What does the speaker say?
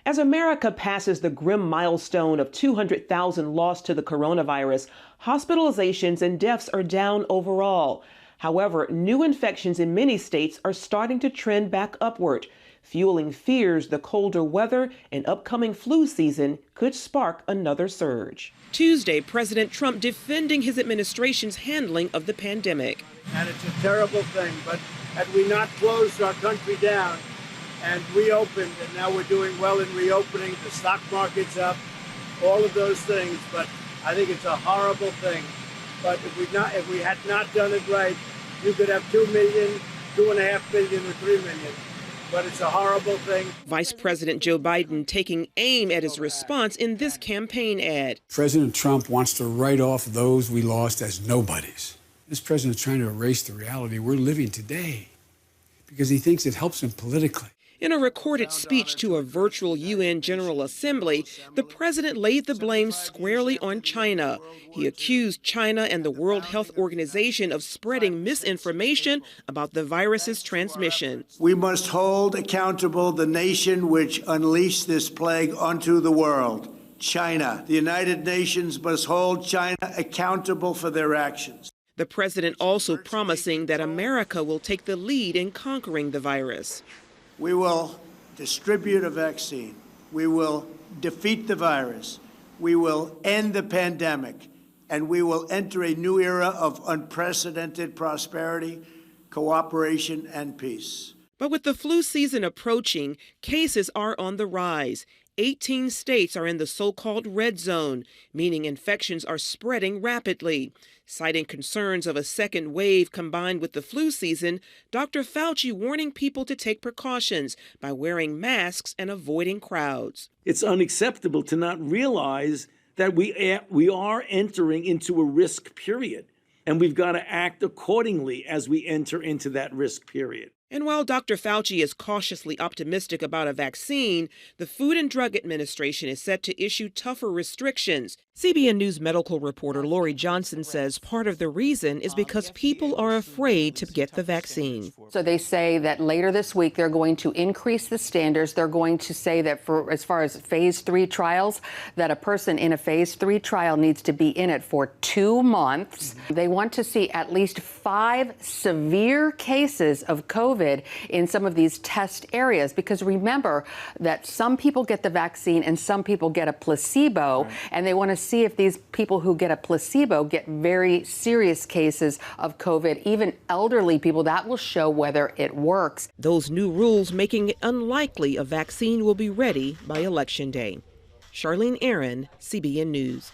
As America passes the grim milestone of 200,000 lost to the coronavirus, hospitalizations and deaths are down overall. However, new infections in many states are starting to trend back upward, fueling fears the colder weather and upcoming flu season could spark another surge. Tuesday, President Trump defending his administration's handling of the pandemic. And it's a terrible thing, but had we not closed our country down and reopened, and now we're doing well in reopening, the stock market's up, all of those things, but I think it's a horrible thing. But if we had not done it right, you could have 2 million, 2.5 million, or 3 million. But it's a horrible thing. Vice President Joe Biden taking aim at his response in this campaign ad. President Trump wants to write off those we lost as nobodies. This president is trying to erase the reality we're living today because he thinks it helps him politically. In a recorded speech to a virtual UN General Assembly, the president laid the blame squarely on China. He accused China and the World Health Organization of spreading misinformation about the virus's transmission. We must hold accountable the nation which unleashed this plague onto the world, China. The United Nations must hold China accountable for their actions. The president also promising that America will take the lead in conquering the virus. We will distribute a vaccine. We will defeat the virus. We will end the pandemic. And we will enter a new era of unprecedented prosperity, cooperation, and peace. But with the flu season approaching, cases are on the rise. 18 states are in the so-called red zone, meaning infections are spreading rapidly. Citing concerns of a second wave combined with the flu season, Dr. Fauci warning people to take precautions by wearing masks and avoiding crowds. It's unacceptable to not realize that we are entering into a risk period, and we've got to act accordingly as we enter into that risk period. And while Dr. Fauci is cautiously optimistic about a vaccine, the Food and Drug Administration is set to issue tougher restrictions. CBN News medical reporter Lori Johnson says part of the reason is because people are afraid to get the vaccine. So they say that later this week they're going to increase the standards. They're going to say that for as far as phase 3 trials, that a person in a phase 3 trial needs to be in it for 2 months. They want to see at least 5 severe cases of COVID in some of these test areas, because remember that some people get the vaccine and some people get a placebo, and they want to see if these people who get a placebo get very serious cases of COVID, even elderly people. That will show whether it works. Those new rules making it unlikely a vaccine will be ready by Election Day. Charlene Aaron, CBN News.